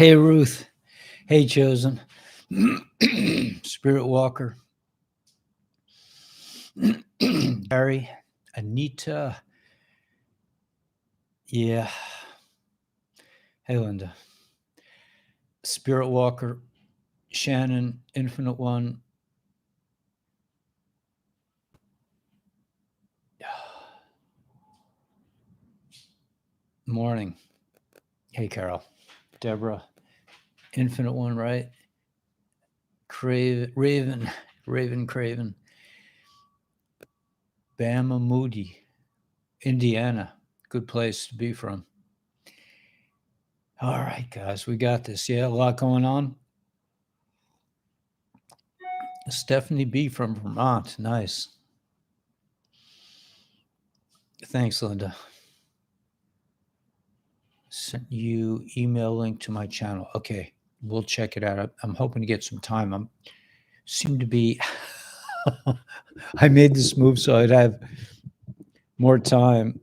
Hey, Ruth. Hey, Chosen. Spirit Walker. Harry. Anita. Yeah. Hey, Linda. Spirit Walker. Shannon. Infinite One. Morning. Hey, Carol. Deborah. Infinite One, right? Raven. Craven. Bama Moody. Indiana. Good place to be from. All right, guys, we got this. Yeah, a lot going on. Stephanie B. from Vermont. Nice. Thanks, Linda. Sent you email link to my channel. Okay, we'll check it out. I'm hoping to get some time. Seem to be. I made this move so I'd have more time.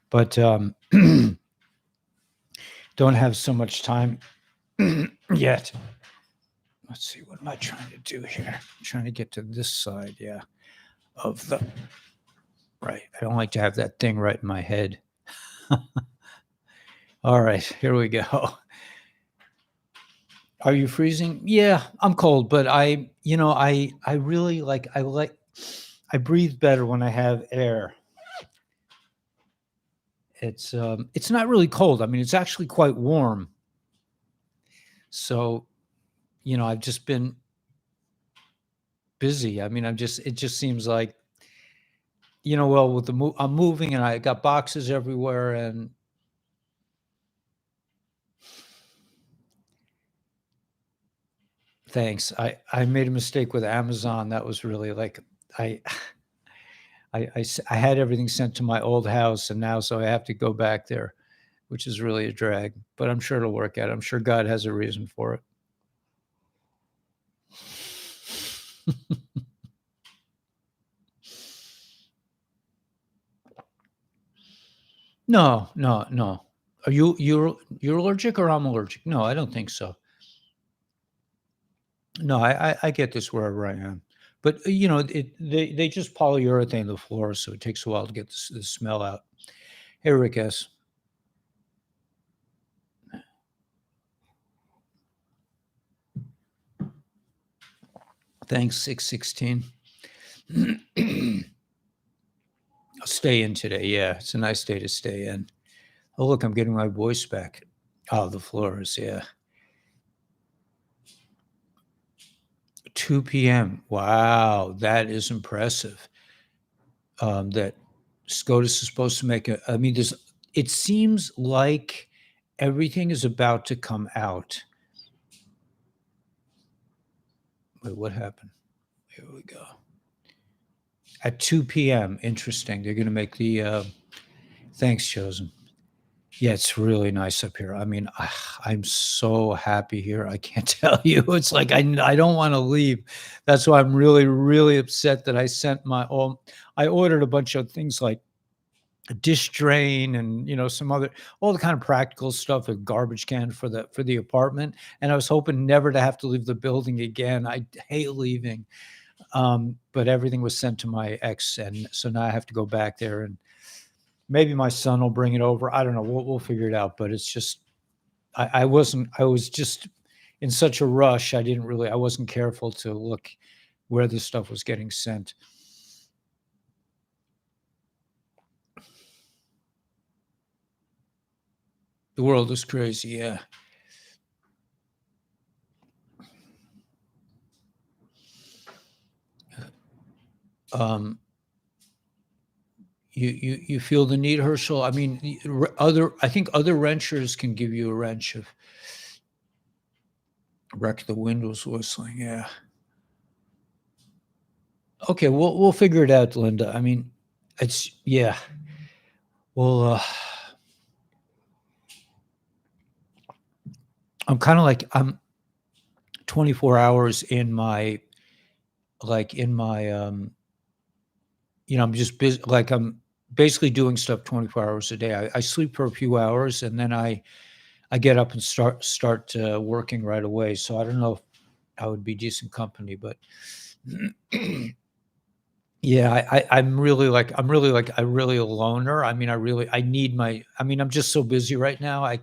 But don't have so much time yet. Let's see, what am I trying to do here? I'm trying to get to this side, yeah, of the, right. I don't like to have that thing right in my head. All right, here we go. Are you freezing? Yeah, I'm cold, but I really I breathe better when I have air. It's not really cold. I mean, it's actually quite warm. So, I've just been busy. I mean, it just seems like, well, with I'm moving and I got boxes everywhere, and thanks. I made a mistake with Amazon. That was really like, I had everything sent to my old house, and now so I have to go back there, which is really a drag, but I'm sure it'll work out. I'm sure God has a reason for it. No. Are you're allergic, or I'm allergic? No, I don't think so. No, I get this wherever I am. But they just polyurethane the floor, so it takes a while to get the smell out. Hey, Rick S. Thanks, 616. I'll stay in today. Yeah, it's a nice day to stay in. Oh, look, I'm getting my voice back. Oh, the floors, yeah. 2 p.m. Wow, that is impressive. That Scotus is supposed to make it seems like everything is about to come out. Wait, what happened? Here we go. At 2 p.m. Interesting. They're going to make the, thanks, Chosen. Yeah, it's really nice up here. I mean, I'm so happy here. I can't tell you. It's like I don't want to leave. That's why I'm really, really upset that I sent I ordered a bunch of things like a dish drain and all the kind of practical stuff, a garbage can for the apartment. And I was hoping never to have to leave the building again. I hate leaving. But everything was sent to my ex, and so now I have to go back there, and maybe my son will bring it over. I don't know. We'll figure it out. But it's just, I was just in such a rush. I wasn't careful to look where this stuff was getting sent. The world is crazy. Yeah. You feel the need, Herschel? I mean, I think other wrenchers can give you a wrench of wreck the windows whistling. Yeah. Okay, we'll figure it out, Linda. I mean, yeah. Well, I'm kind of like, I'm 24 hours in my, I'm just busy. Like I'm basically doing stuff 24 hours a day. I sleep for a few hours and then I get up and start working right away. So I don't know if I would be decent company, but yeah, I'm really like I really a loner. I mean, I need I'm just so busy right now. I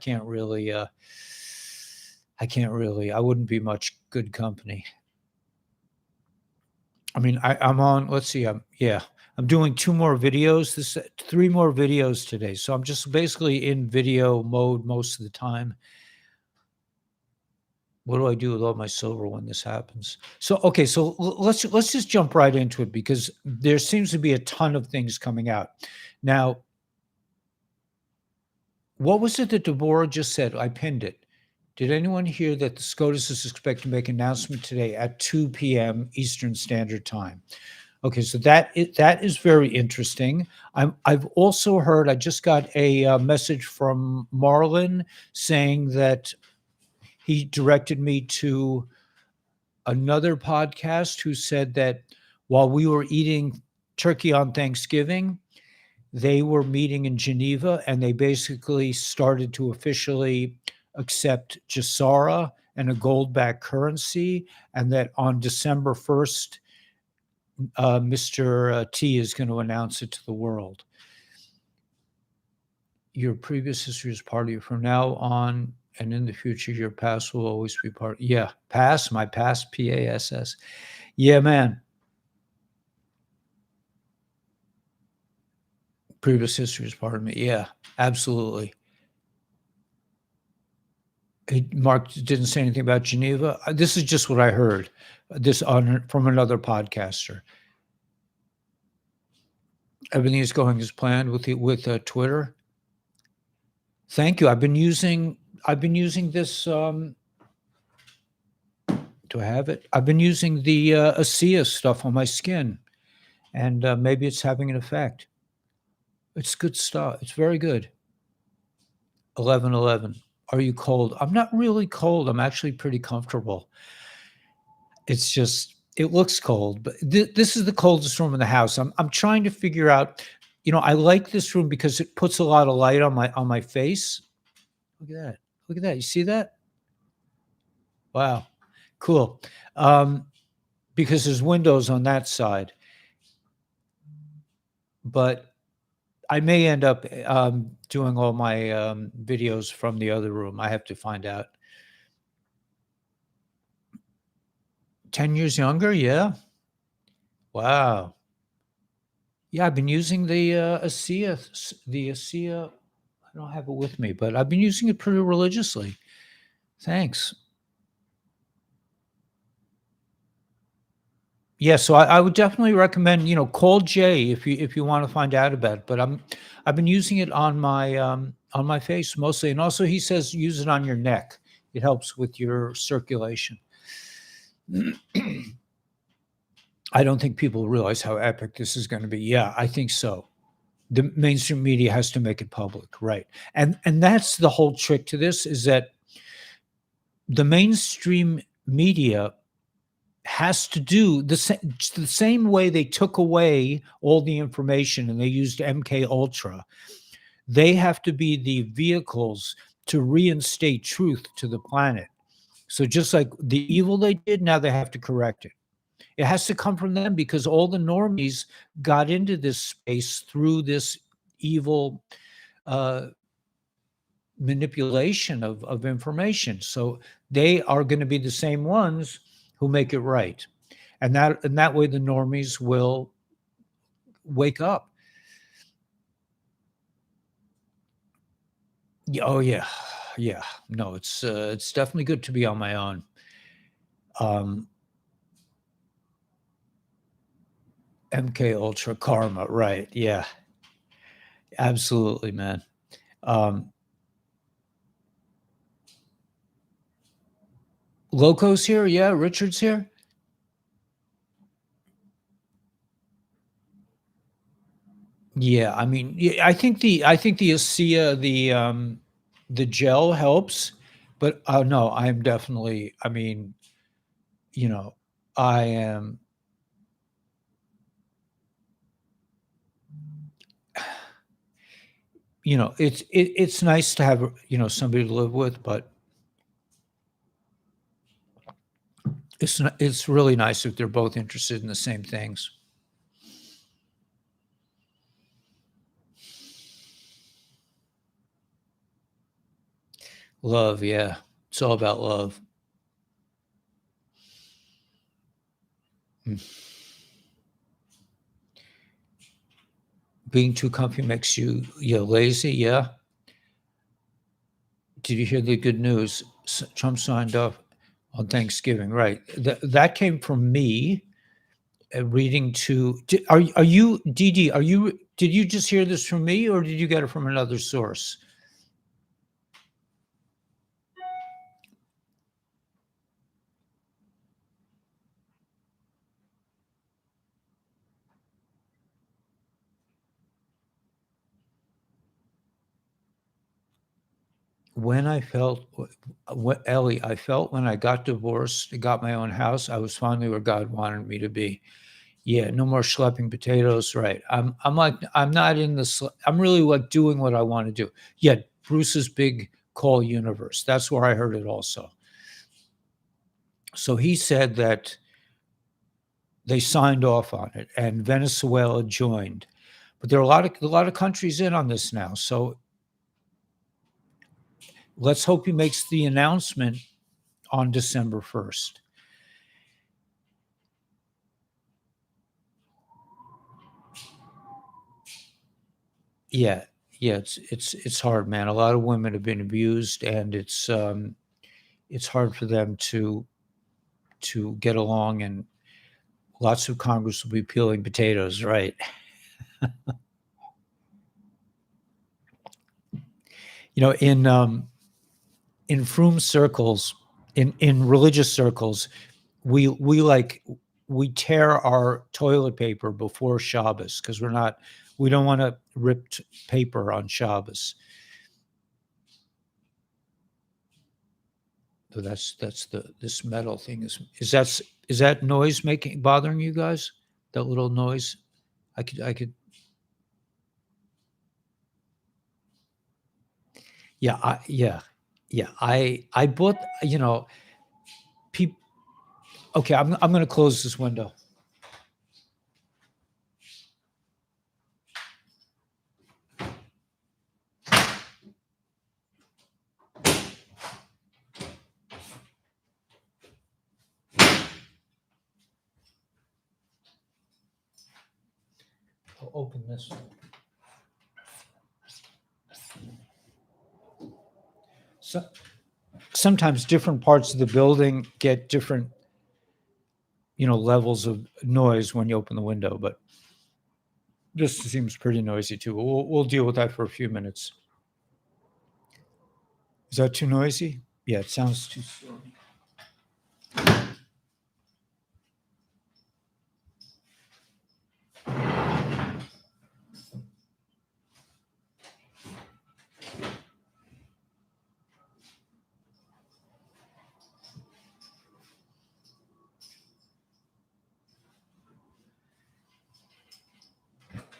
I wouldn't be much good company. I mean, I'm on, let's see, I'm doing 2 more videos, 3 more videos today. So I'm just basically in video mode most of the time. What do I do with all my silver when this happens? So, okay, so let's just jump right into it because there seems to be a ton of things coming out. Now, what was it that Deborah just said? I pinned it. Did anyone hear that the SCOTUS is expected to make an announcement today at 2 p.m. Eastern Standard Time? Okay, so that is very interesting. I've also heard. I just got a message from Marlon saying that he directed me to another podcast who said that while we were eating turkey on Thanksgiving, they were meeting in Geneva and they basically started to officially accept Gesara and a gold-backed currency, and that on December 1st, Mr. T is going to announce it to the world. Your previous history is part of you. From now on and in the future, your past will always be part. Yeah, past, my past, PASS. Yeah, man. Previous history is part of me. Yeah, absolutely. Mark didn't say anything about Geneva. This is just what I heard. This from another podcaster. Everything is going as planned with Twitter. Thank you. I've been using this. Do I have it? I've been using the ASEA stuff on my skin, and maybe it's having an effect. It's good stuff. It's very good. 11:11. Are you cold? I'm not really cold. I'm actually pretty comfortable. It's just it looks cold, but this is the coldest room in the house. I'm trying to figure out. I like this room because it puts a lot of light on my face. Look at that. Look at that. You see that? Wow. Cool. Because there's windows on that side. But I may end up doing all my videos from the other room. I have to find out. 10 years younger? Yeah. Wow. Yeah, I've been using the ASEA. I don't have it with me, but I've been using it pretty religiously. Thanks. Yeah, so I would definitely recommend, call Jay if you want to find out about it. But I've been using it on my face mostly, and also he says use it on your neck. It helps with your circulation. I don't think people realize how epic this is going to be. Yeah, I think so. The mainstream media has to make it public, right? And that's the whole trick to this is that the mainstream media has to do the same way they took away all the information and they used MK Ultra. They have to be the vehicles to reinstate truth to the planet. So just like the evil they did, now they have to correct it. It has to come from them because all the normies got into this space through this evil manipulation of information. So they are going to be the same ones who make it right. And that way the normies will wake up. Oh yeah. Yeah. No, it's definitely good to be on my own. MK Ultra Karma, right? Yeah, absolutely, man. Loco's here, yeah. Richard's here. Yeah, I mean, I think the ASEA, the gel helps, but no, I'm definitely. I mean, you know, I am, it's nice to have, somebody to live with, but it's really nice if they're both interested in the same things. Love, yeah. It's all about love. Mm. Being too comfy makes you lazy, yeah. Did you hear the good news? Trump signed off on Thanksgiving, right? That came from me reading to. Are you DD? Did you just hear this from me, or did you get it from another source? When I felt, what Ellie, I felt when I got divorced, got my own house, I was finally where God wanted me to be. Yeah, no more schlepping potatoes, right. I'm like, I'm not in the I'm really like doing what I want to do. Yeah, Bruce's big call universe. That's where I heard it also. So he said that they signed off on it and Venezuela joined. But there are a lot of countries in on this now. So let's hope he makes the announcement on December 1st. Yeah, yeah, it's hard, man. A lot of women have been abused, and it's hard for them to get along, and lots of Congress will be peeling potatoes, right? You know, in froom circles, in religious circles, we tear our toilet paper before Shabbos because we don't want to rip paper on Shabbos. So that's this metal thing is that noise bothering you guys? That little noise? I could yeah, I bought, peop okay, I'm gonna close this window. I'll open this one. So sometimes different parts of the building get different, levels of noise when you open the window, but this seems pretty noisy too. We'll deal with that for a few minutes. Is that too noisy? Yeah, it sounds too stormy.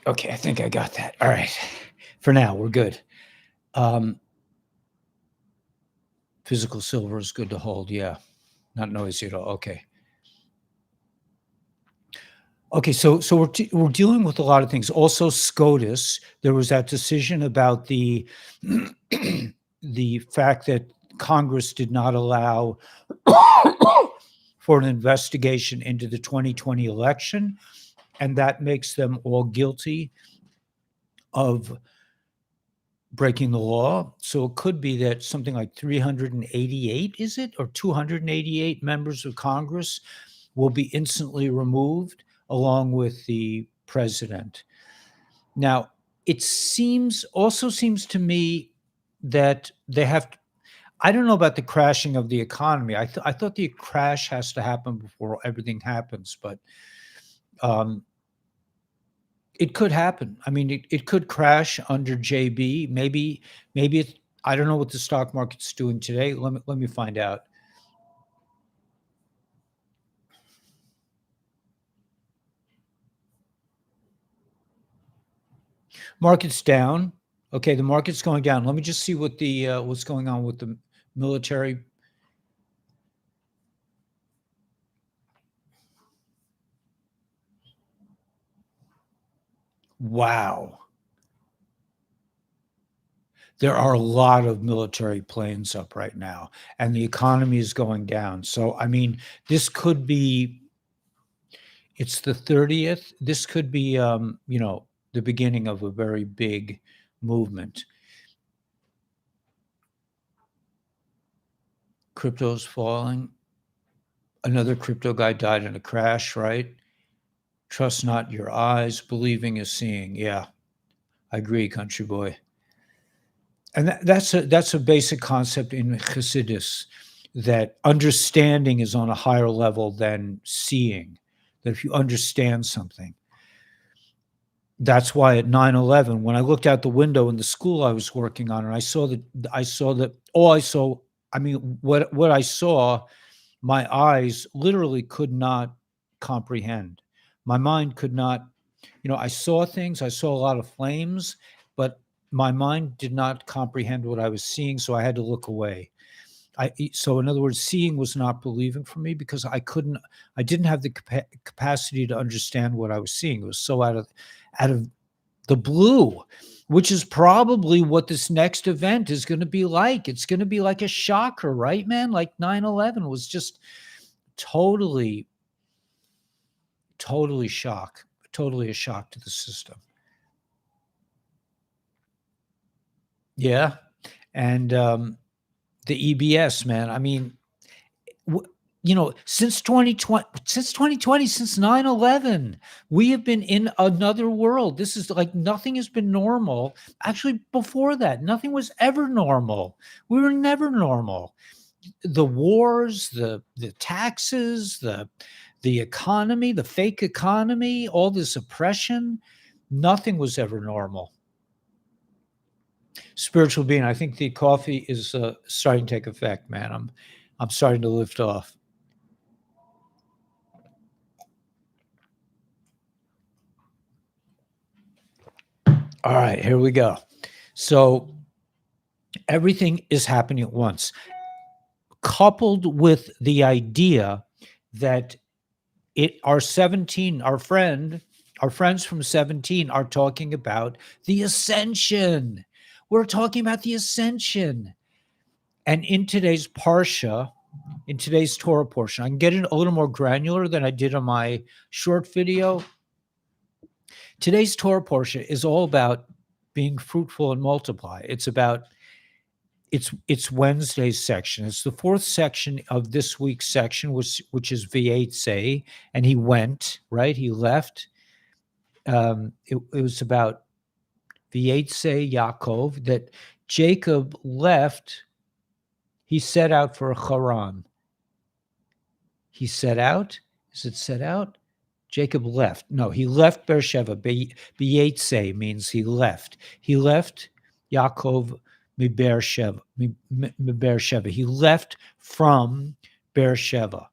Okay, I think I got that. All right. For now, we're good. Um, Physical silver is good to hold. Yeah, not noisy at all. Okay. Okay, so we're dealing with a lot of things. Also, Scotus, there was that decision about the the fact that Congress did not allow for an investigation into the 2020 election, and that makes them all guilty of breaking the law. So it could be that something like 388, is it, or 288 members of Congress will be instantly removed along with the president. Now, it seems to me that they have to, I don't know about the crashing of the economy. I thought the crash has to happen before everything happens, but um, it could happen. I mean, it could crash under JB. Maybe it, I don't know what the stock market's doing today. Let me find out. Market's down. Okay, the market's going down. Let me just see what the what's going on with the military. Wow. There are a lot of military planes up right now, and the economy is going down. So, I mean, this could be, it's the 30th. This could be, the beginning of a very big movement. Crypto's falling. Another crypto guy died in a crash, right? Trust not your eyes, believing is seeing. Yeah, I agree, country boy. And that's a basic concept in Hasidus, that understanding is on a higher level than seeing. That if you understand something, that's why at 9/11, when I looked out the window in the school I was working on, and I mean, what I saw, my eyes literally could not comprehend. My mind could not, I saw things, I saw a lot of flames, but my mind did not comprehend what I was seeing, so I had to look away. So in other words, seeing was not believing for me, because I didn't have the capacity to understand what I was seeing. It was so out of the blue, which is probably what this next event is going to be like. It's going to be like a shocker, right, man? Like 9/11 was just totally, totally totally a shock to the system. Yeah. And the EBS, man. I mean, since 2020, since 9/11, we have been in another world. This is like, nothing has been normal. Actually, before that, nothing was ever normal. We were never normal. The wars, the taxes, the economy, the fake economy, all this oppression, nothing was ever normal. Spiritual being, I think the coffee is starting to take effect, man. I'm starting to lift off. All right, here we go. So everything is happening at once, coupled with the idea that our friends from 17 are talking about the ascension. We're talking about the ascension. And in today's Parsha, in today's Torah portion, I can get it a little more granular than I did on my short video. Today's Torah portion is all about being fruitful and multiply. It's Wednesday's section. It's the fourth section of this week's section, which is Vayetze, and he went, right? He left. It was about Vayetze Yaakov, that Jacob left. He set out for Haran. He set out. Is it set out? Jacob left. No, he left Beersheba. Vayetze means he left. He left Yaakov Beersheba. He left from Beersheba.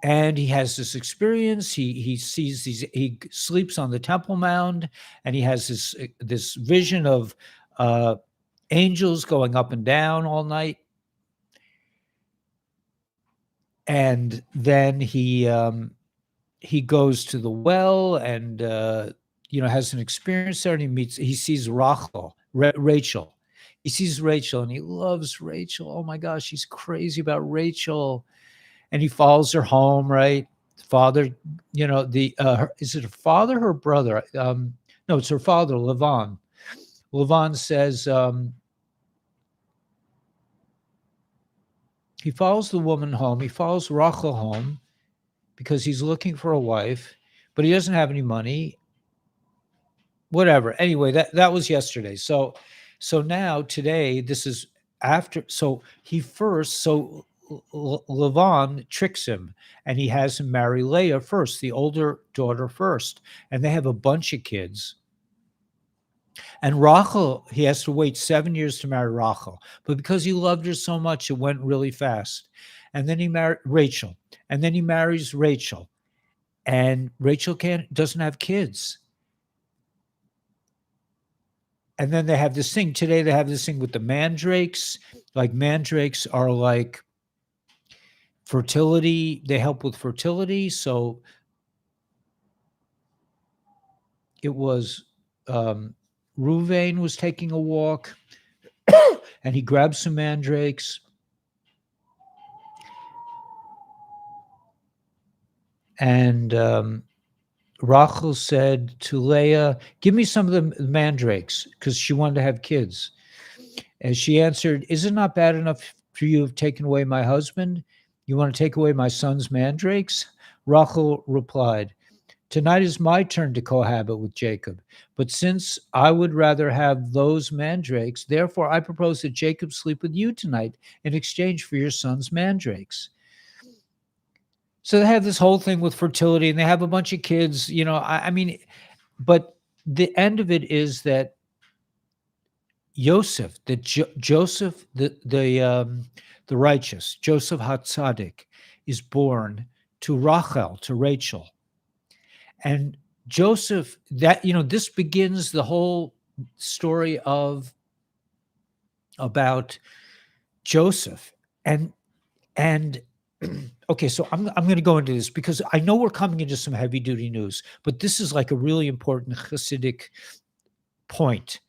And he has this experience. He sees he sleeps on the Temple Mound, and he has this vision of angels going up and down all night. And then he goes to the well, and has an experience there, and he sees Rachel. He sees Rachel, and he loves Rachel. Oh my gosh, he's crazy about Rachel. And he follows her home, right? Father, is it her father or her brother? No, it's her father, Lavan. Lavan says, he follows the woman home. He follows Rachel home because he's looking for a wife, but he doesn't have any money. Whatever. Anyway, that was yesterday. So now today, this is after. So Lavan tricks him, and he has him marry Leah first, the older daughter first, and they have a bunch of kids. And Rachel, he has to wait 7 years to marry Rachel, but because he loved her so much, it went really fast. And then he married Rachel, and then he marries Rachel, and Rachel doesn't have kids. And then they have this thing today. They have this thing with the mandrakes. Like mandrakes are like fertility. They help with fertility. So it was Ruvain was taking a walk, and he grabbed some mandrakes. And Rachel said to Leah, "Give me some of the mandrakes," because she wanted to have kids. And she answered, "Is it not bad enough for you to have taken away my husband? You want to take away my son's mandrakes?" Rachel replied, "Tonight is my turn to cohabit with Jacob. But since I would rather have those mandrakes, therefore I propose that Jacob sleep with you tonight in exchange for your son's mandrakes." So they have this whole thing with fertility, and they have a bunch of kids. I mean, but the end of it is that Joseph, Joseph, the righteous, Joseph Hatzadik, is born to Rachel, to Rachel. And Joseph, this begins the whole story about Joseph. And okay, so I'm going to go into this because I know we're coming into some heavy duty news, but this is like a really important Hasidic point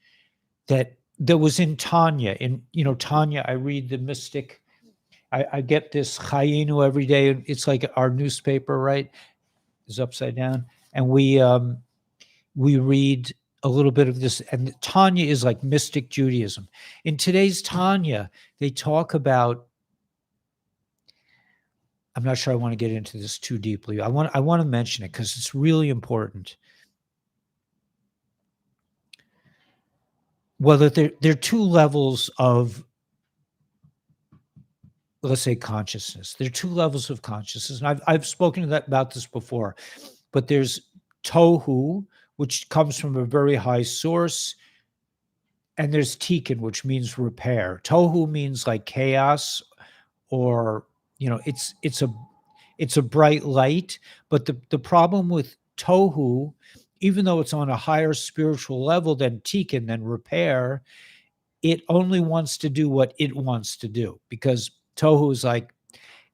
that was in Tanya. In Tanya, I read the mystic. I get this Chayinu every day. It's like our newspaper, right? Is upside down, and we read a little bit of this. And Tanya is like mystic Judaism. In today's Tanya, they talk about. I'm not sure I want to get into this too deeply. I want to mention it because it's really important. Well, that there are two levels of, let's say, consciousness. There are two levels of consciousness, and I've spoken about this before. But there's tohu, which comes from a very high source, and there's tikkun, which means repair. Tohu means like chaos, or it's a bright light. But the problem with tohu, even though it's on a higher spiritual level than tikkun, than repair, it only wants to do what it wants to do, because tohu is like,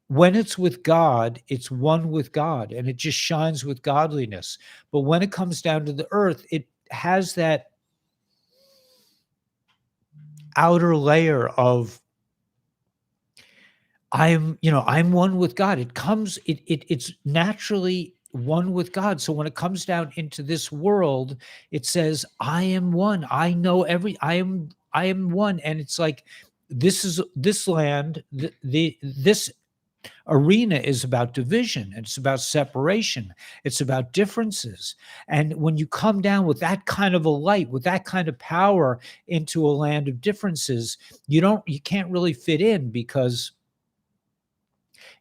when it's with God, it's one with God, and it just shines with godliness. But when it comes down to the earth, it has that outer layer of, I'm one with God. It's naturally one with God. So when it comes down into this world, it says, I am one. I know I am one. And it's like, this land, this arena is about division. It's about separation. It's about differences. And when you come down with that kind of a light, with that kind of power into a land of differences, you can't really fit in, because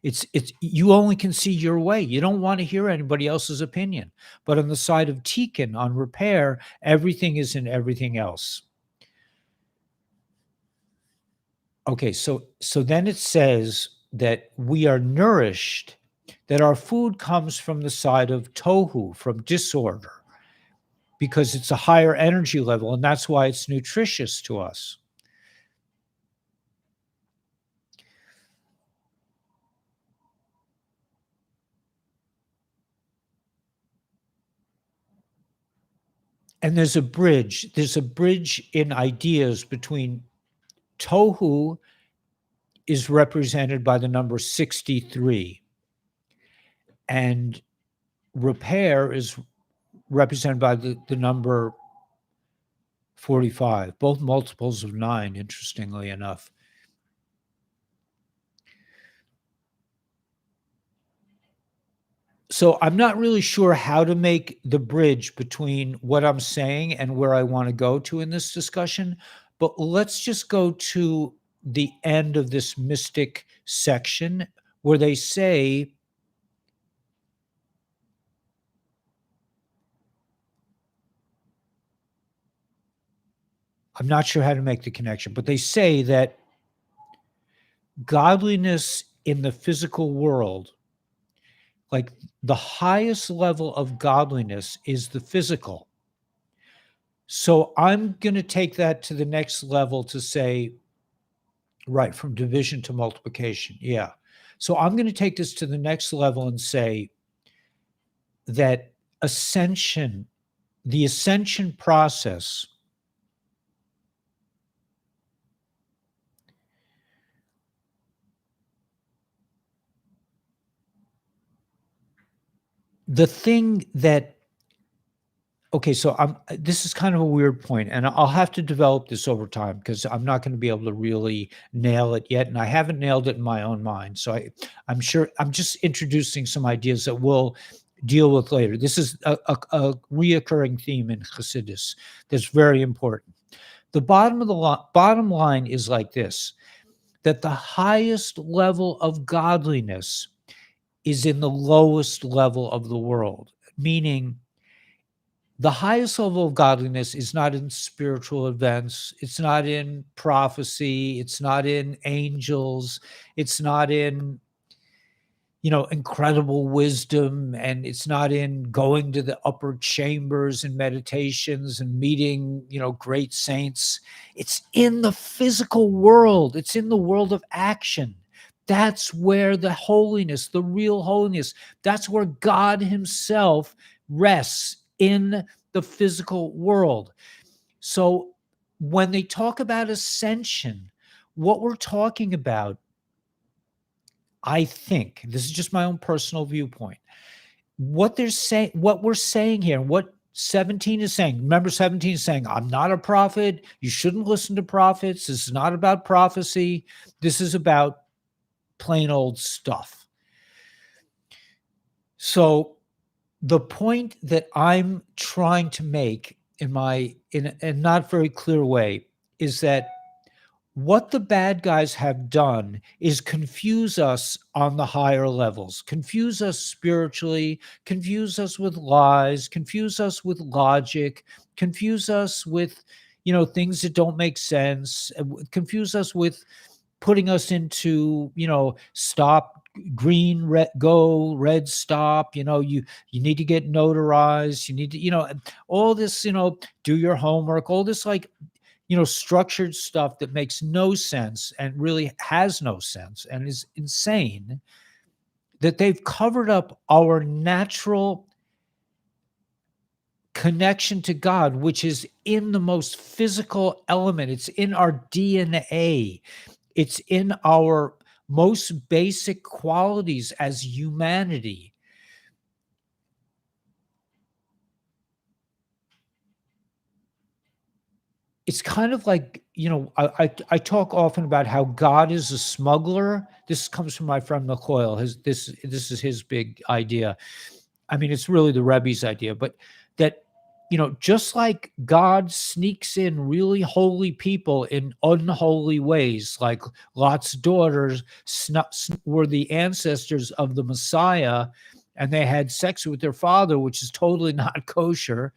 it's you only can see your way. You don't want to hear anybody else's opinion. But on the side of tikkun, on repair, everything is in everything else. Okay, so then it says that we are nourished, that our food comes from the side of tohu, from disorder, because it's a higher energy level, and that's why it's nutritious to us. And there's a bridge in ideas between tohu is represented by the number 63, and repair is represented by the number 45, both multiples of 9, interestingly enough. So I'm not really sure how to make the bridge between what I'm saying and where I want to go to in this discussion, but let's just go to the end of this mystic section where they say, I'm not sure how to make the connection, but they say that godliness in the physical world Like the highest level of godliness is the physical. So I'm going to take that to the next level to say, right, from division to multiplication. Yeah. So I'm going to take this to the next level and say that ascension, the ascension process, the thing that, okay, so this is kind of a weird point, and I'll have to develop this over time because I'm not going to be able to really nail it yet, and I haven't nailed it in my own mind. So I'm sure I'm just introducing some ideas that we'll deal with later. This is a reoccurring theme in Hasidus that's very important. The bottom line is like this: that the highest level of godliness is in the lowest level of the world, meaning the highest level of godliness is not in spiritual events. It's not in prophecy. It's not in angels. It's not in, incredible wisdom. And it's not in going to the upper chambers and meditations and meeting, great saints. It's in the physical world. It's in the world of action. That's where the holiness, the real holiness, that's where God himself rests in the physical world. So when they talk about ascension, what we're talking about, I think, this is just my own personal viewpoint, what we're saying here, and what 17 is saying, remember 17 is saying, I'm not a prophet. You shouldn't listen to prophets. This is not about prophecy. This is about plain old stuff. So the point that I'm trying to make in a not very clear way is that what the bad guys have done is confuse us on the higher levels, confuse us spiritually, confuse us with lies, confuse us with logic, confuse us with, things that don't make sense, confuse us with putting us into, stop, green, red, go, red, stop, you need to get notarized, you need to, all this, do your homework, all this like, structured stuff that makes no sense and really has no sense and is insane, that they've covered up our natural connection to God, which is in the most physical element. It's in our DNA. It's in our most basic qualities as humanity. It's kind of like, I talk often about how God is a smuggler. This comes from my friend McCoyle. This is his big idea. I mean, it's really the Rebbe's idea, but that, just like God sneaks in really holy people in unholy ways, like Lot's daughters were the ancestors of the Messiah, and they had sex with their father, which is totally not kosher.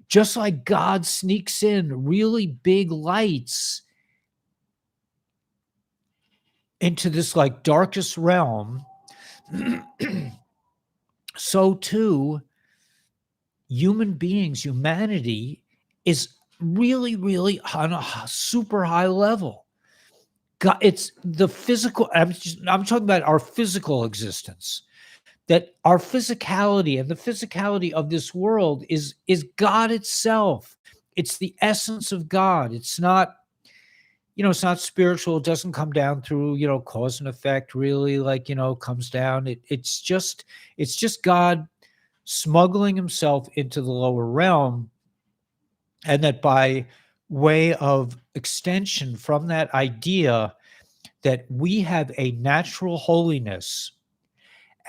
Just like God sneaks in really big lights into this like darkest realm, so too human beings, humanity is really, really on a super high level. God, it's the physical. I'm talking about our physical existence. That our physicality and the physicality of this world is God itself. It's the essence of God. It's not, it's not spiritual. It doesn't come down through, cause and effect, really, like, comes down. It's just God smuggling himself into the lower realm. And that by way of extension from that idea that we have a natural holiness,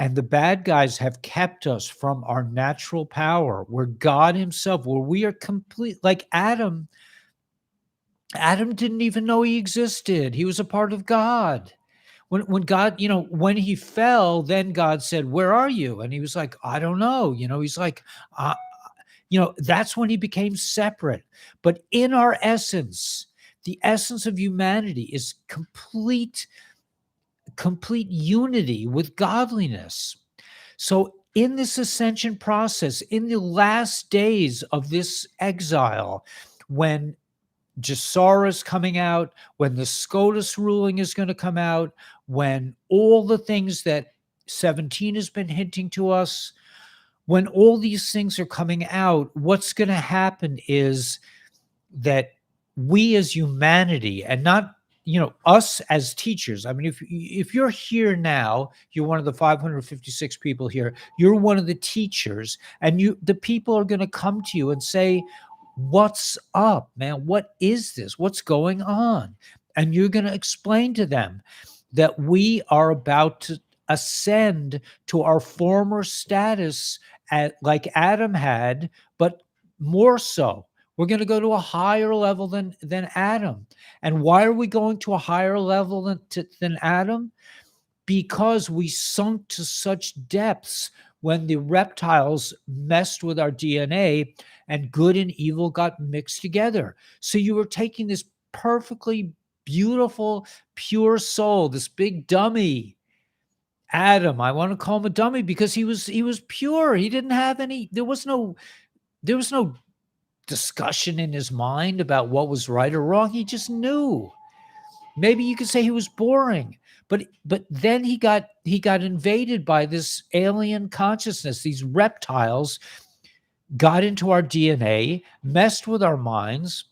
and the bad guys have kept us from our natural power, where God himself, where we are complete, like Adam didn't even know he existed. He was a part of God. When God, when he fell, then God said, where are you? And he was like, I don't know. He's like, that's when he became separate. But in our essence, the essence of humanity is complete unity with godliness. So in this ascension process, in the last days of this exile, when Gesara is coming out, when the Scotus ruling is going to come out, when all the things that 17 has been hinting to us, when all these things are coming out, what's going to happen is that we as humanity, and not us as teachers. I mean, if you're here now, you're one of the 556 people here, you're one of the teachers, and the people are going to come to you and say, what's up, man? What is this? What's going on? And you're going to explain to them that we are about to ascend to our former status like Adam had, but more so. We're going to go to a higher level than Adam. And why are we going to a higher level than Adam? Because we sunk to such depths when the reptiles messed with our DNA and good and evil got mixed together. So you were taking this perfectly beautiful, pure soul, this big dummy, Adam. I want to call him a dummy because he was pure. He didn't have any, there was no discussion in his mind about what was right or wrong. He just knew. Maybe you could say he was boring, but then he got invaded by this alien consciousness. These reptiles got into our DNA, messed with our minds.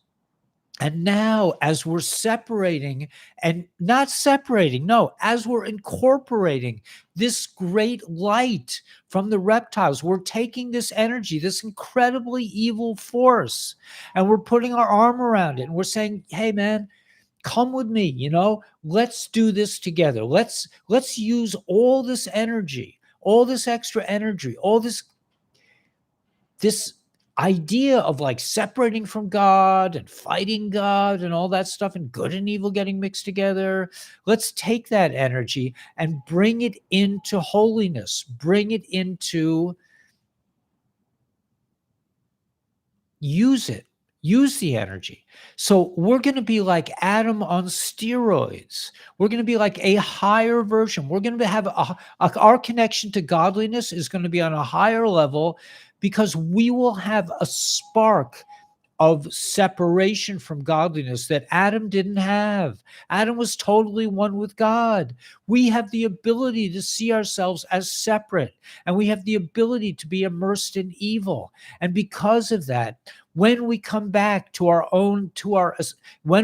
And now, as we're separating, and not separating, no, as we're incorporating this great light from the reptiles, we're taking this energy, this incredibly evil force, and we're putting our arm around it. And we're saying, hey, man, come with me, let's do this together. Let's use all this energy, all this extra energy, all this idea of like separating from God and fighting God and all that stuff, and good and evil getting mixed together. Let's take that energy and bring it into holiness, bring it into, use the energy. So we're going to be like Adam on steroids. We're going to be like a higher version. We're going to have our connection to godliness is going to be on a higher level, because we will have a spark of separation from godliness that Adam didn't have. Adam was totally one with God. We have the ability to see ourselves as separate, and we have the ability to be immersed in evil. And because of that, when we come back when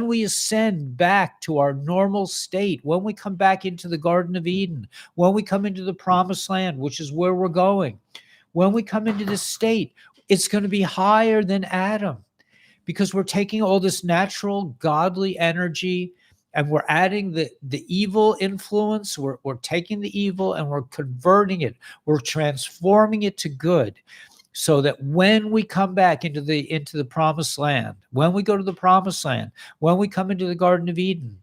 we ascend back to our normal state, when we come back into the Garden of Eden, when we come into the Promised Land, which is where we're going, when we come into this state, it's going to be higher than Adam, because we're taking all this natural godly energy and we're adding the evil influence. We're taking the evil and we're converting it. We're transforming it to good, so that when we come back into the Promised Land, when we go to the Promised Land, when we come into the Garden of Eden,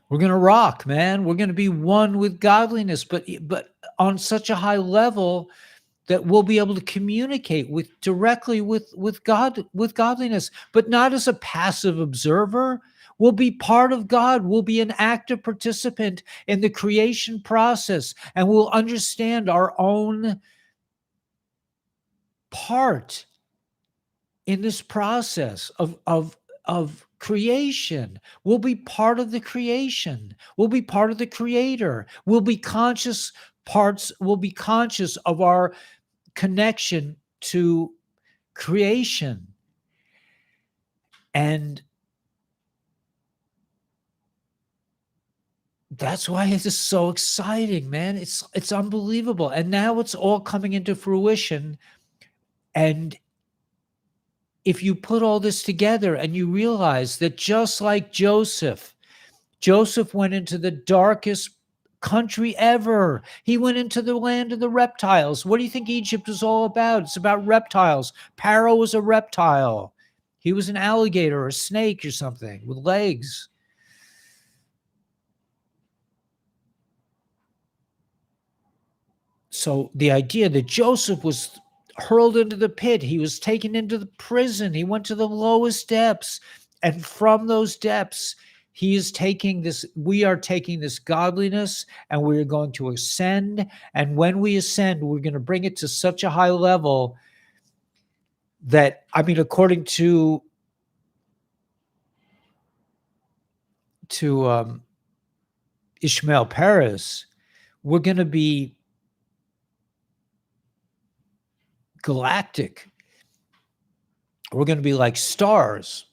we're going to rock, man. We're going to be one with godliness, but on such a high level that we'll be able to communicate directly with God, with godliness, but not as a passive observer. We'll be part of God. We'll be an active participant in the creation process, and we'll understand our own part in this process of creation. We'll be part of the creation. We'll be part of the creator. We'll be conscious of our connection to creation. And that's why it is so exciting, man. It's unbelievable. And now it's all coming into fruition. And if you put all this together and you realize that just like Joseph went into the darkest country ever. He went into the land of the reptiles. What do you think Egypt was all about? It's about reptiles. Pharaoh was a reptile. He was an alligator or a snake or something with legs. So the idea that Joseph was hurled into the pit, he was taken into the prison, he went to the lowest depths, and from those depths, He is taking this, we are taking this godliness and we're going to ascend. And when we ascend, we're going to bring it to such a high level that, I mean, according to Ishmael Paris, we're going to be galactic. We're going to be like stars.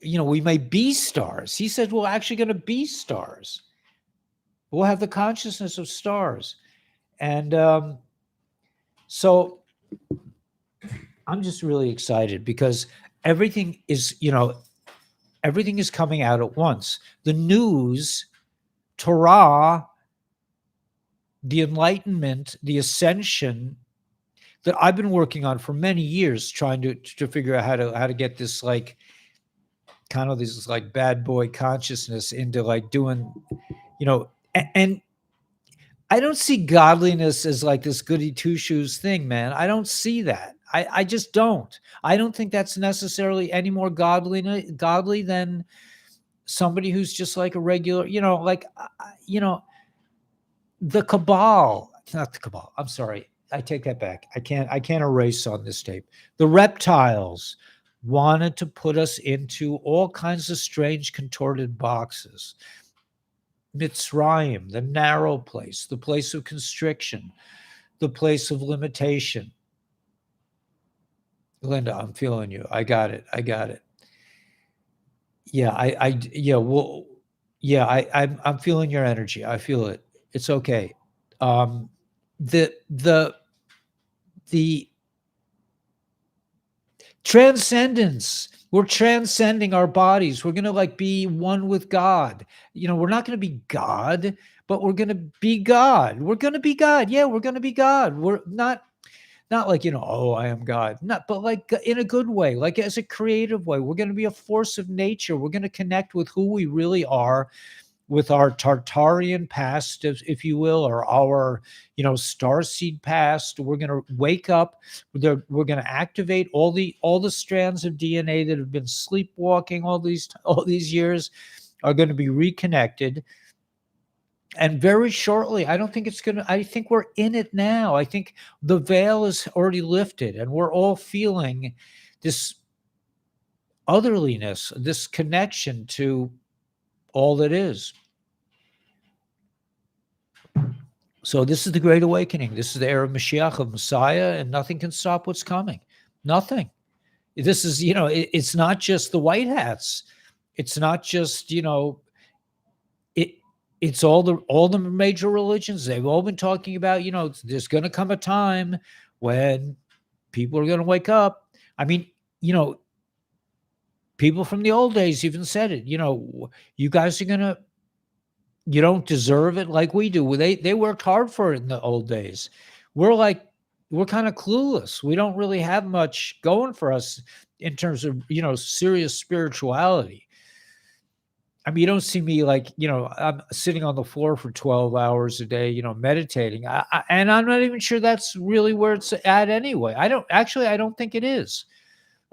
You know, we may be stars. He said we're actually going to be stars. We'll have the consciousness of stars. And so I'm just really excited because everything is, you know, everything is coming out at once. The news, Torah, the enlightenment, the ascension that I've been working on for many years, trying to figure out how to get this, like, kind of this like bad boy consciousness into like doing, you know, and I don't see godliness as like this goody two shoes thing, man. I don't see that. I just don't. I don't think that's necessarily any more godly than somebody who's just like a regular, you know, like, you know, the cabal, not the cabal. I'm sorry. I take that back. I can't erase on this tape. The reptiles wanted to put us into all kinds of strange contorted boxes. Mitzrayim, the narrow place, the place of constriction, the place of limitation. Linda, I'm feeling you. I got it. Yeah, yeah, well, yeah, I'm feeling your energy. I feel it. It's okay. The transcendence. We're transcending our bodies. We're going to like be one with God. You know, we're not going to be God, but we're going to be God. We're going to be God. Yeah, we're going to be God. We're not like, you know, oh, I am God. Not, but like in a good way, like as a creative way. We're going to be a force of nature. We're going to connect with who we really are, with our Tartarian past, if you will, or our, you know, starseed past. We're going to wake up. We're going to activate all the strands of DNA that have been sleepwalking all these years are going to be reconnected. And very shortly, I don't think it's going to, I think we're in it now. I think the veil is already lifted and we're all feeling this otherliness, this connection to all that is. So this is the Great Awakening. This is the era of Mashiach, of Messiah, and nothing can stop what's coming. Nothing. This is, you know, it's not just the white hats. It's not just, you know, it's all the major religions. They've all been talking about, you know, there's going to come a time when people are going to wake up. I mean, you know, people from the old days even said it, you know, you guys are going to, you don't deserve it like we do. They worked hard for it in the old days. We're kind of clueless. We don't really have much going for us in terms of, you know, serious spirituality. I mean, you don't see me like, you know, I'm sitting on the floor for 12 hours a day, you know, meditating. And I'm not even sure that's really where it's at anyway. I don't think it is.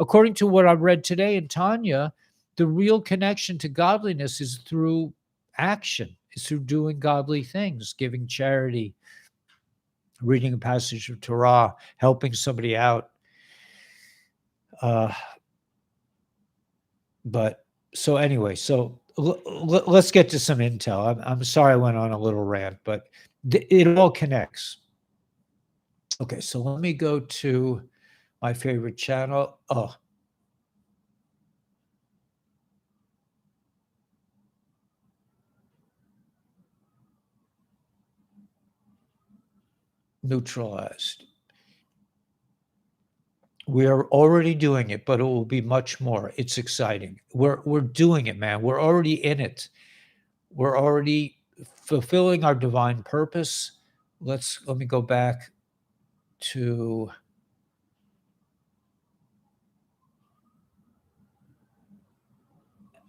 According to what I've read today in Tanya, the real connection to godliness is through action, is through doing godly things, giving charity, reading a passage of Torah, helping somebody out. But so anyway, so let's get to some intel. I'm sorry I went on a little rant, but it all connects. Okay, so let me go to my favorite channel. Oh, neutralized. We are already doing it, but it will be much more. It's exciting. We're doing it, man. We're already in it. We're already fulfilling our divine purpose. Let me go back to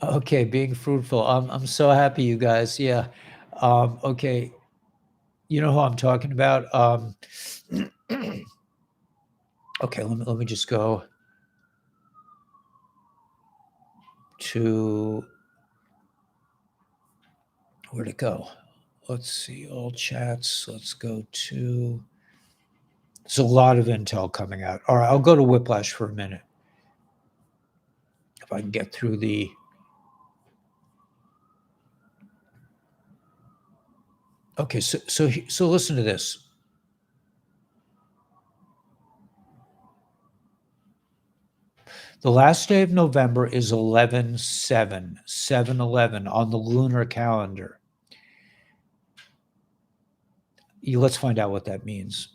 okay, being fruitful. I'm so happy, you guys. Yeah. Okay. You know who I'm talking about? Okay, let me just go. to, where'd it go? Let's see, all chats. Let's go to, there's a lot of intel coming out. All right, I'll go to Whiplash for a minute. If I can get through the, okay, so listen to this. The last day of November is 11/7, 7/11 on the lunar calendar. Let's find out what that means.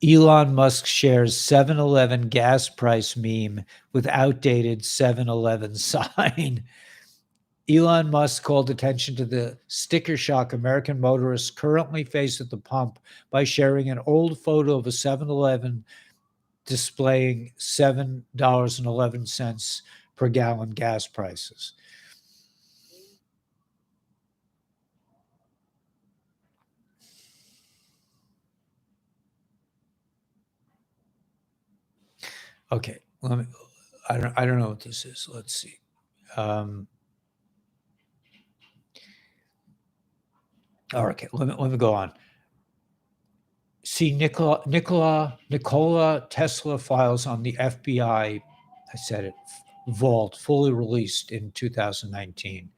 Elon Musk shares 7-Eleven gas price meme with outdated 7-Eleven sign. Elon Musk called attention to the sticker shock American motorists currently face at the pump by sharing an old photo of a 7-Eleven displaying $7.11 per gallon gas prices. Okay, I don't know what this is. Let's see. Okay, let me go on. See, Nikola Tesla files on the FBI, I said it, vault, fully released in 2019.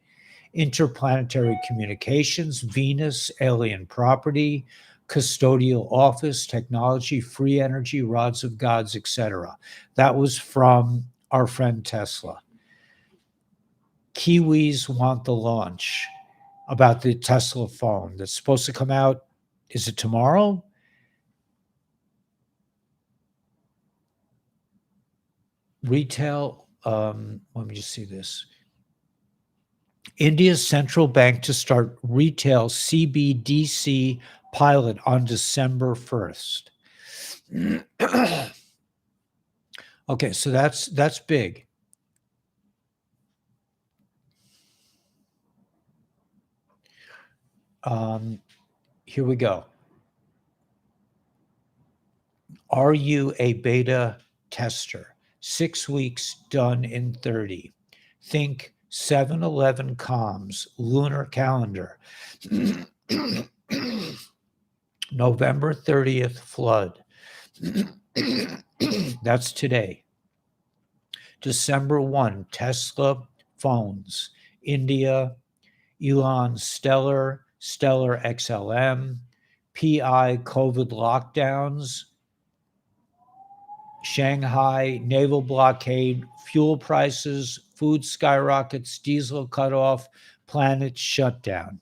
Interplanetary communications, Venus, alien property, custodial office, technology, free energy, rods of gods, etc. That was from our friend Tesla. Kiwis want the launch about the Tesla phone that's supposed to come out. Is it tomorrow? Retail, let me just see this. India's central bank to start retail CBDC pilot on December 1st. Okay, so that's big. Here we go. Are you a beta tester? 6 weeks done in 30. Think 7-Eleven comms, lunar calendar. November 30th flood. That's today. December 1, Tesla phones. India, Elon Stellar XLM, PI COVID lockdowns, Shanghai naval blockade, fuel prices, food skyrockets, diesel cutoff, planet shutdown.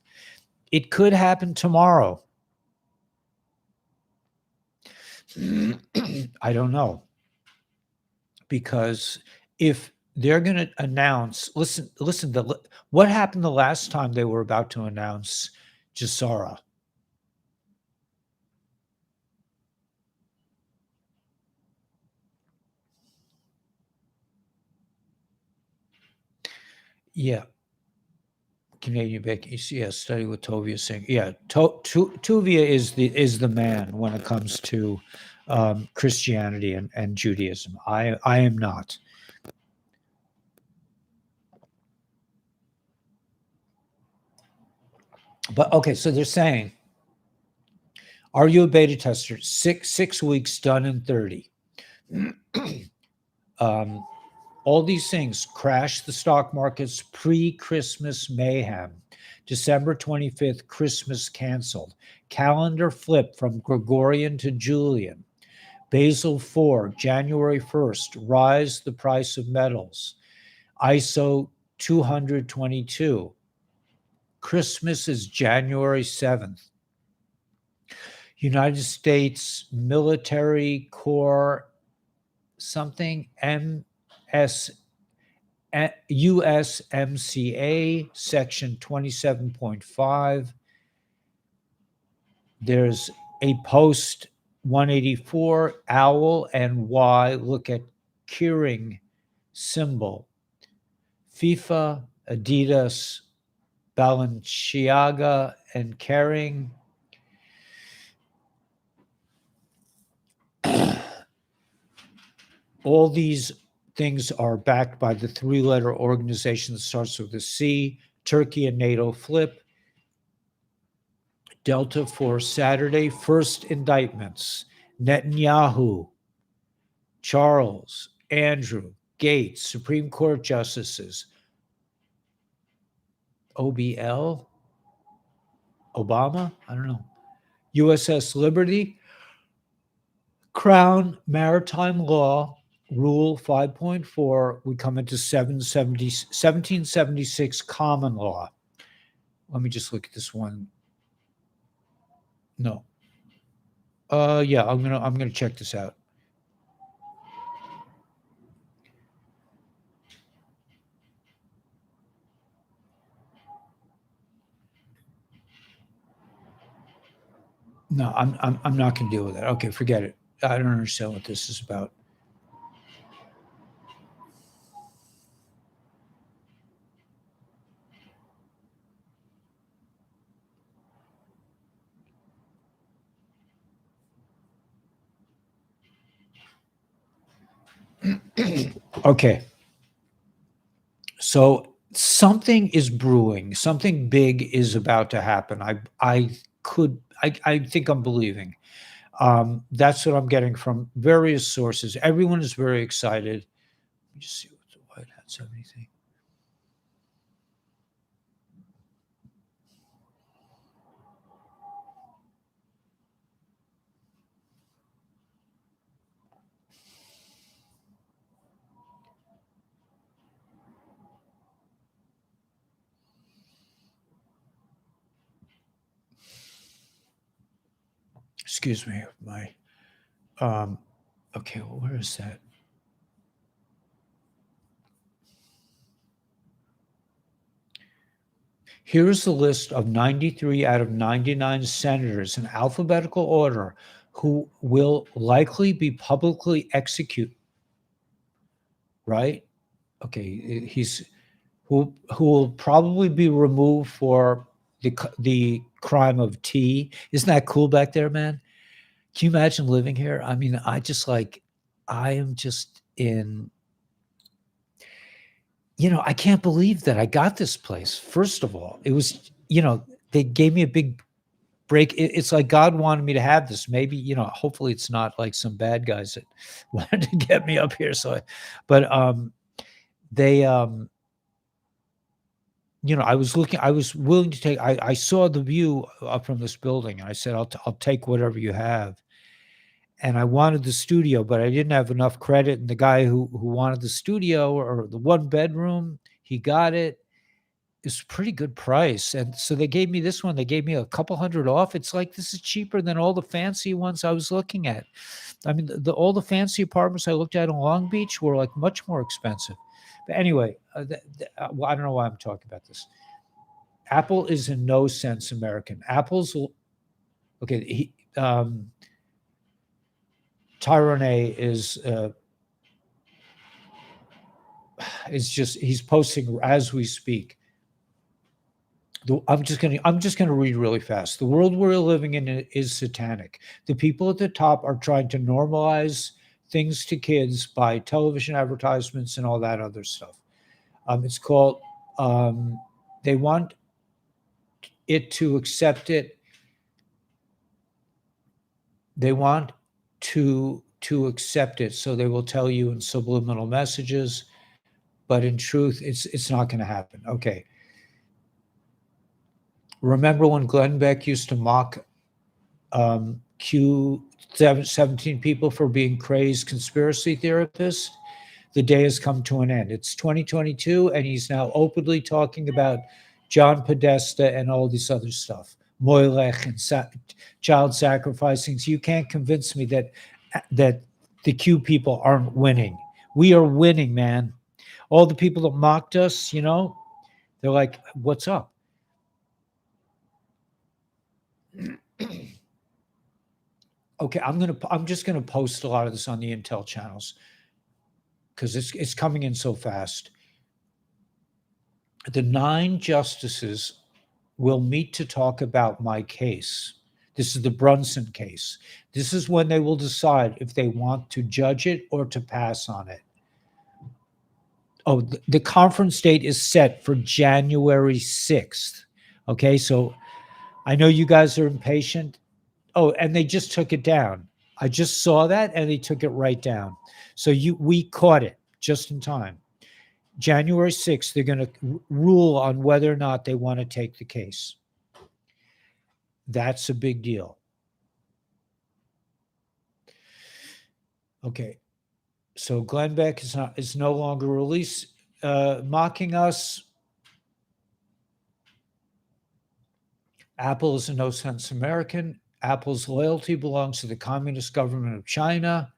It could happen tomorrow. I don't know. Because if they're going to announce, listen, what happened the last time they were about to announce Gesara? Yeah. Canadian Baking. Yeah, study what Tovia is saying. Yeah, Tuvia is the man when it comes to Christianity and Judaism. I am not. But okay, so they're saying, are you a beta tester? Six weeks done in 30. All these things crash the stock markets, pre-Christmas mayhem. December 25th, Christmas canceled. Calendar flip from Gregorian to Julian. Basel 4, January 1st, rise the price of metals. ISO 222. Christmas is January 7th. United States Military Corps something, USMCA, section 27.5. There's a post 184, owl and Y, look at Kering symbol. FIFA, Adidas, Balenciaga, and Kering. All these things are backed by the three-letter organization that starts with a C, Turkey and NATO flip. Delta for Saturday, first indictments. Netanyahu, Charles, Andrew, Gates, Supreme Court justices. OBL, Obama, I don't know. USS Liberty, Crown Maritime Law, Rule 5.4. We come into 1776 common law. Let me just look at this one. No. Yeah, I'm gonna check this out. No, I'm not gonna deal with that. Okay, forget it. I don't understand what this is about. Okay. So something is brewing. Something big is about to happen. I think I'm believing. That's what I'm getting from various sources. Everyone is very excited. Let me just see what the White House have anything. Excuse me, my okay, well, where is that? Here's the list of 93 out of 99 senators in alphabetical order who will likely be publicly executed. Right? Okay, he's who will probably be removed for the crime of tea. Isn't that cool back there, man? Can you imagine living here? I mean, I am just in, I can't believe that I got this place. First of all, it was, they gave me a big break. It's like God wanted me to have this. Maybe, hopefully it's not like some bad guys that wanted to get me up here. But they, I was willing to take, I saw the view up from this building and I said, I'll take whatever you have. And I wanted the studio, but I didn't have enough credit. And the guy who wanted the studio or the one bedroom, he got it. It's a pretty good price. And so they gave me this one. They gave me a couple hundred off. It's like, this is cheaper than all the fancy ones I was looking at. I mean, all the fancy apartments I looked at in Long Beach were like much more expensive. But anyway, well, I don't know why I'm talking about this. Apple is in no sense American. Okay. Tyrone is he's posting as we speak. I'm just gonna read really fast. The world we're living in is satanic. The people at the top are trying to normalize things to kids by television advertisements and all that other stuff. It's called. They want it to accept it. They want to accept it, so they will tell you in subliminal messages, but in truth, it's not going to happen. Okay. Remember when Glenn Beck used to mock Q17 people for being crazed conspiracy theorists? The day has come to an end. It's 2022, and he's now openly talking about John Podesta and all this other stuff, Moilech and child sacrificing. So you can't convince me that the Q people aren't winning. We are winning, man. All the people that mocked us, they're like, "What's up?" Okay, I'm just gonna post a lot of this on the Intel channels because it's coming in so fast. The 9 justices will meet to talk about my case. This is the Brunson case. This is when they will decide if they want to judge it or to pass on it. Oh, the conference date is set for January 6th. Okay, so I know you guys are impatient. Oh, and they just took it down. I just saw that and they took it right down. So we caught it just in time. January 6th, they're going to rule on whether or not they want to take the case. That's a big deal. Okay. So Glenn Beck is no longer released, mocking us. Apple is a no-sense American. Apple's loyalty belongs to the Communist government of China.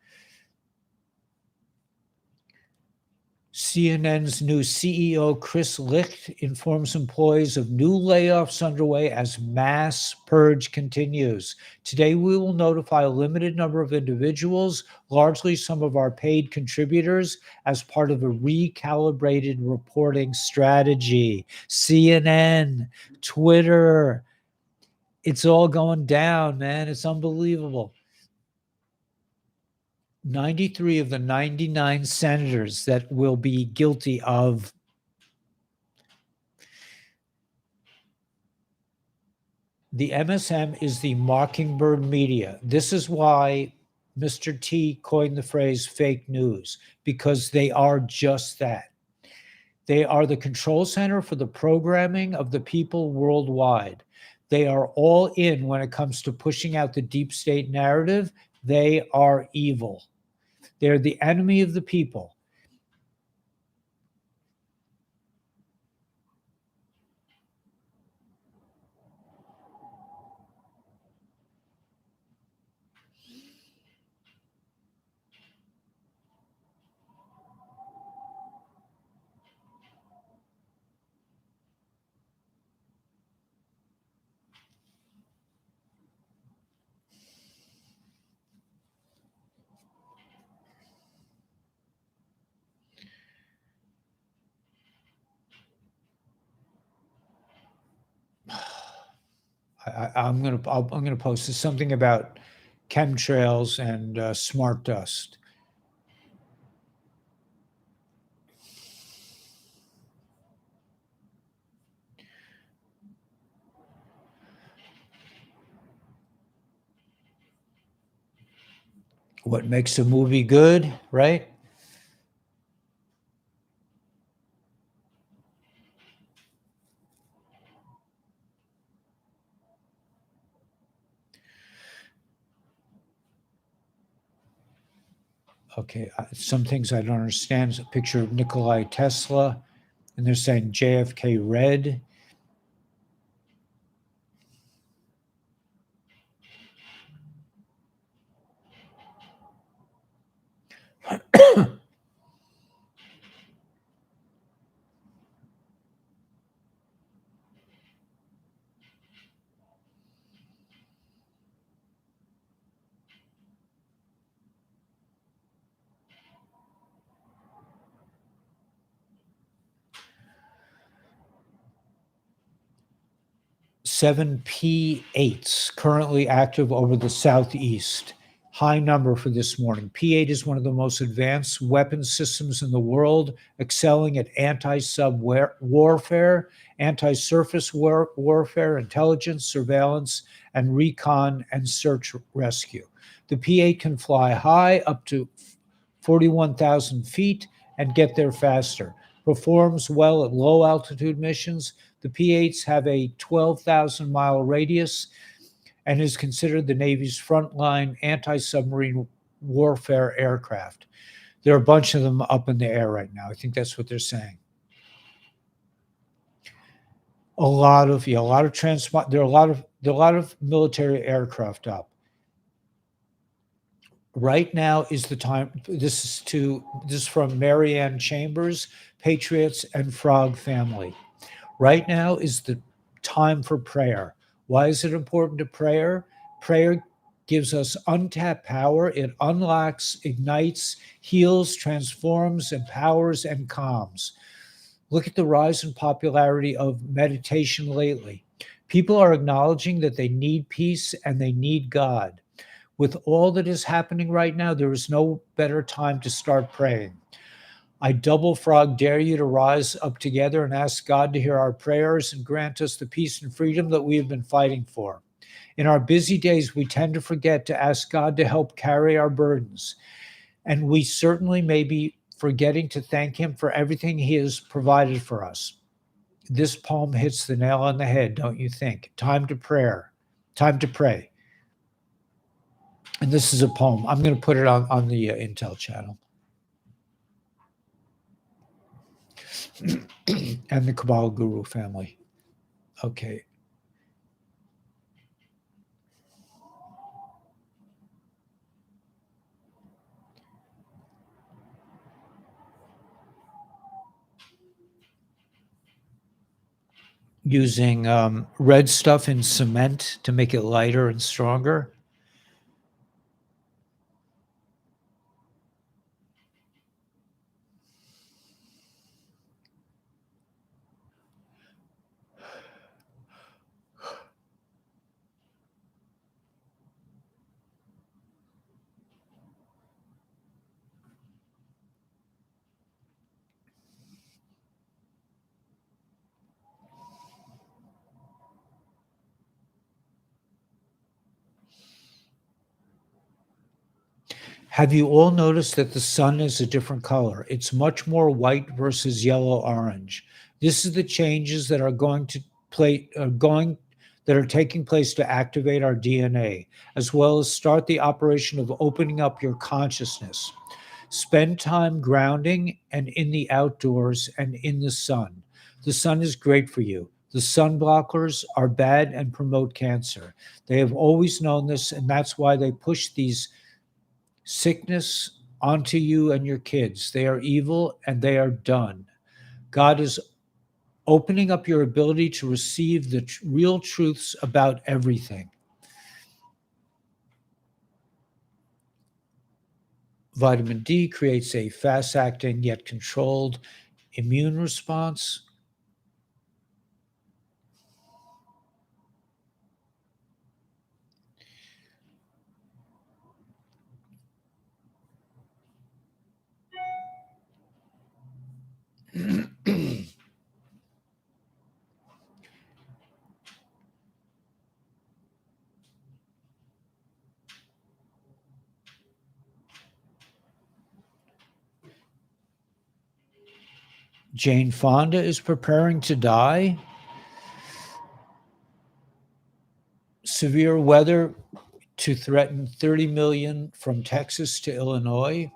CNN's new CEO, Chris Licht, informs employees of new layoffs underway as mass purge continues. Today, we will notify a limited number of individuals, largely some of our paid contributors, as part of a recalibrated reporting strategy. CNN, Twitter, it's all going down, man. It's unbelievable. 93 of the 99 senators that will be guilty of the MSM is the mockingbird media. This is why Mr. T coined the phrase fake news, because they are just that. They are the control center for the programming of the people worldwide. They are all in when it comes to pushing out the deep state narrative. They are evil. They're the enemy of the people. I'm gonna post something about chemtrails and smart dust. What makes a movie good, right? Okay, some things I don't understand. It's a picture of Nikolai Tesla, and they're saying JFK red. Seven P8s currently active over the southeast. High number for this morning. P8 is one of the most advanced weapon systems in the world, excelling at anti-sub warfare, anti-surface warfare, intelligence, surveillance, and recon and search rescue. The P8 can fly high up to 41,000 feet and get there faster. Performs well at low altitude missions. The P8s have a 12,000-mile radius and is considered the Navy's frontline anti-submarine warfare aircraft. There are a bunch of them up in the air right now. I think that's what they're saying. A lot of transport. There are a lot of military aircraft up. Right now is the time. This is from Marianne Chambers, Patriots and Frog Family. Right now is the time for prayer. Why is it important to prayer? Prayer gives us untapped power. It unlocks, ignites, heals, transforms, empowers, and calms. Look at the rise in popularity of meditation lately. People are acknowledging that they need peace and they need God. With all that is happening right now, there is no better time to start praying. I double frog dare you to rise up together and ask God to hear our prayers and grant us the peace and freedom that we have been fighting for. In our busy days, we tend to forget to ask God to help carry our burdens. And we certainly may be forgetting to thank him for everything he has provided for us. This poem hits the nail on the head, don't you think? Time to pray. And this is a poem. I'm going to put it on the Intel channel. And the Kabbalah Guru family. Okay. Using red stuff in cement to make it lighter and stronger. Have you all noticed that the sun is a different color? It's much more white versus yellow-orange. This is the changes that are taking place to activate our DNA, as well as start the operation of opening up your consciousness. Spend time grounding and in the outdoors and in the sun. The sun is great for you. The sun blockers are bad and promote cancer. They have always known this, and that's why they push these sickness onto you and your kids. They are evil and they are done. God is opening up your ability to receive the real truths about everything. Vitamin D creates a fast-acting yet controlled immune response. Jane Fonda is preparing to die. Severe weather to threaten 30 million from Texas to Illinois.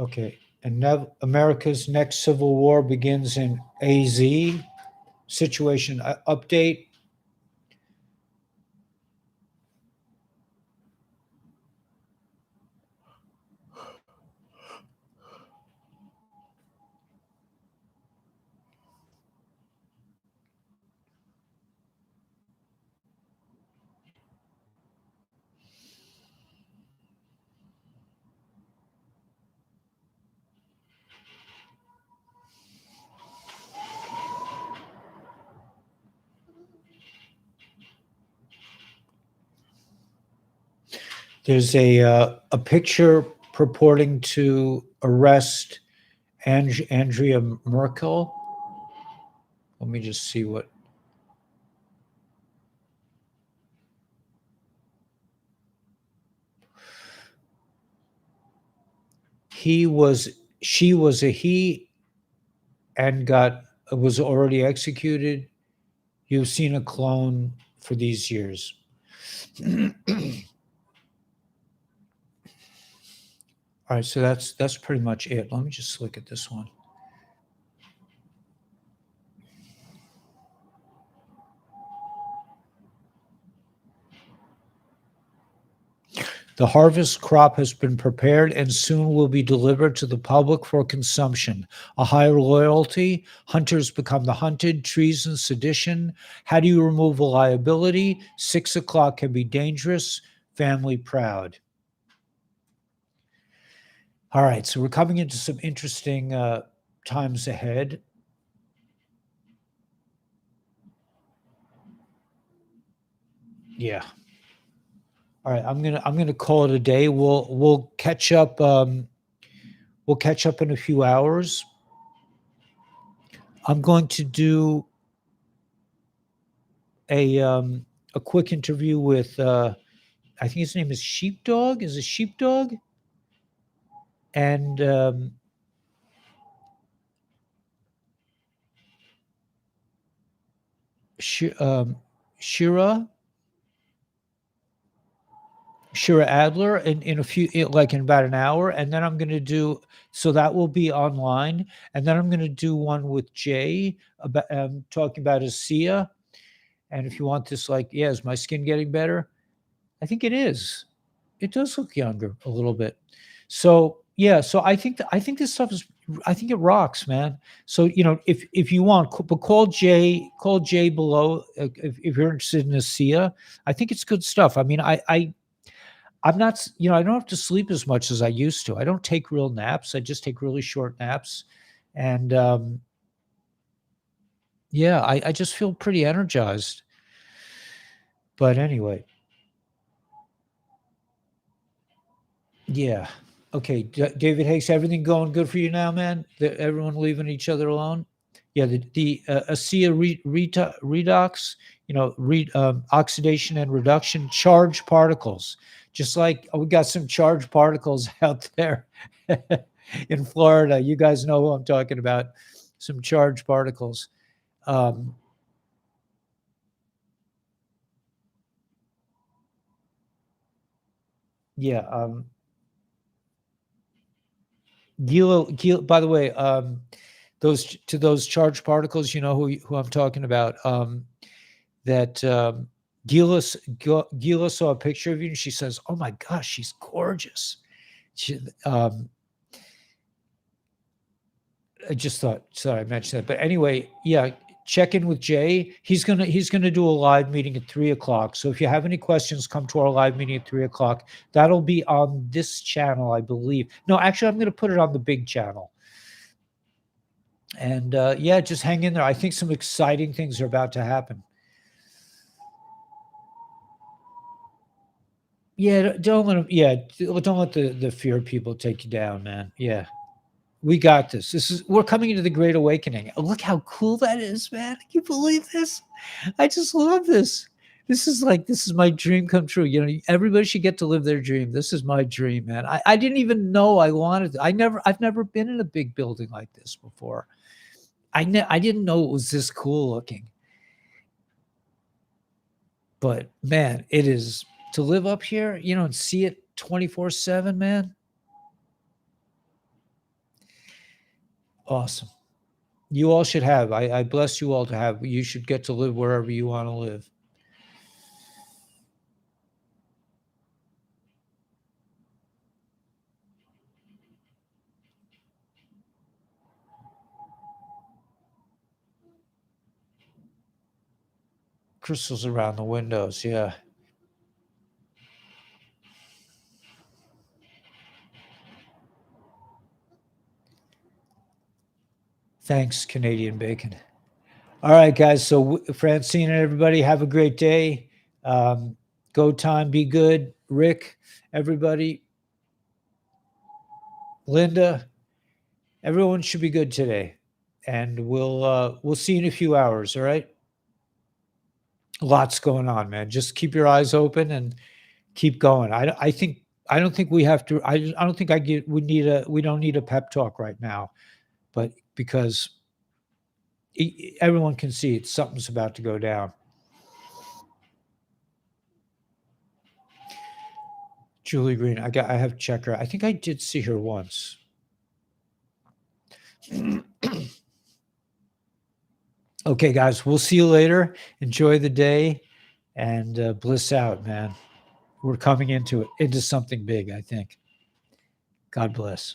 Okay, and now America's next civil war begins in AZ. Situation update. There's a picture purporting to arrest Andrea Merkel. Let me just see what. She was a he and was already executed. You've seen a clone for these years. All right, so that's pretty much it. Let me just look at this one. The harvest crop has been prepared and soon will be delivered to the public for consumption. A higher loyalty, hunters become the hunted, treason, sedition. How do you remove a liability? 6 o'clock can be dangerous, family proud. All right, so we're coming into some interesting times ahead. Yeah. All right, I'm gonna call it a day. We'll catch up. We'll catch up in a few hours. I'm going to do a quick interview with I think his name is Sheepdog. Is it Sheepdog? And Shira Adler in a few like in about an hour, and then I'm going to do so that will be online, and then I'm going to do one with Jay about talking about ASEA. And if you want this, like, yeah, is my skin getting better? I think it is. It does look younger a little bit. So yeah, so I think this stuff is I think it rocks, man. So if you want, but call Jay below if you're interested in ASEA. I think it's good stuff. I mean, I'm not I don't have to sleep as much as I used to. I don't take real naps. I just take really short naps, and yeah, I just feel pretty energized. But anyway, yeah. Okay, David Hakes, everything going good for you now, man? Everyone leaving each other alone? Yeah, the ASEA redox, oxidation and reduction, charged particles. Just like we got some charged particles out there in Florida. You guys know who I'm talking about. Some charged particles. Um, yeah. By the way, those charged particles, you know who I'm talking about. That Gila saw a picture of you and she says, "Oh my gosh, she's gorgeous." She, I just thought I mentioned that. But anyway, yeah, check in with Jay. He's gonna do a live meeting at 3 o'clock. So if you have any questions, come to our live meeting at 3 o'clock. That'll be on this channel, I believe. No, actually, I'm gonna put it on the big channel. And yeah, just hang in there. I think some exciting things are about to happen. Yeah, don't let them. Yeah, don't let the fear people take you down, man. Yeah, we got this. We're coming into the Great Awakening. Look how cool that is, man. Can you believe this? I just love this. This is my dream come true. Everybody should get to live their dream. This is my dream, man. I didn't even know I wanted. I've never been in a big building like this before. I didn't know it was this cool looking. But man, it is to live up here, and see it 24/7, man. Awesome. You all should have. I bless you all to have. You should get to live wherever you want to live. Crystals around the windows. Yeah. Thanks, Canadian bacon. All right, guys. So Francine and everybody, have a great day. Go time, be good. Rick, everybody, Linda, everyone should be good today. And we'll see you in a few hours. All right. Lots going on, man. Just keep your eyes open and keep going. I don't think we have to. I don't think I get. We don't need a pep talk right now, but because everyone can see it, something's about to go down. Julie Green. I have to check her. I think I did see her once. Okay, guys, we'll see you later. Enjoy the day and bliss out, man. We're coming into something big, I think. God bless.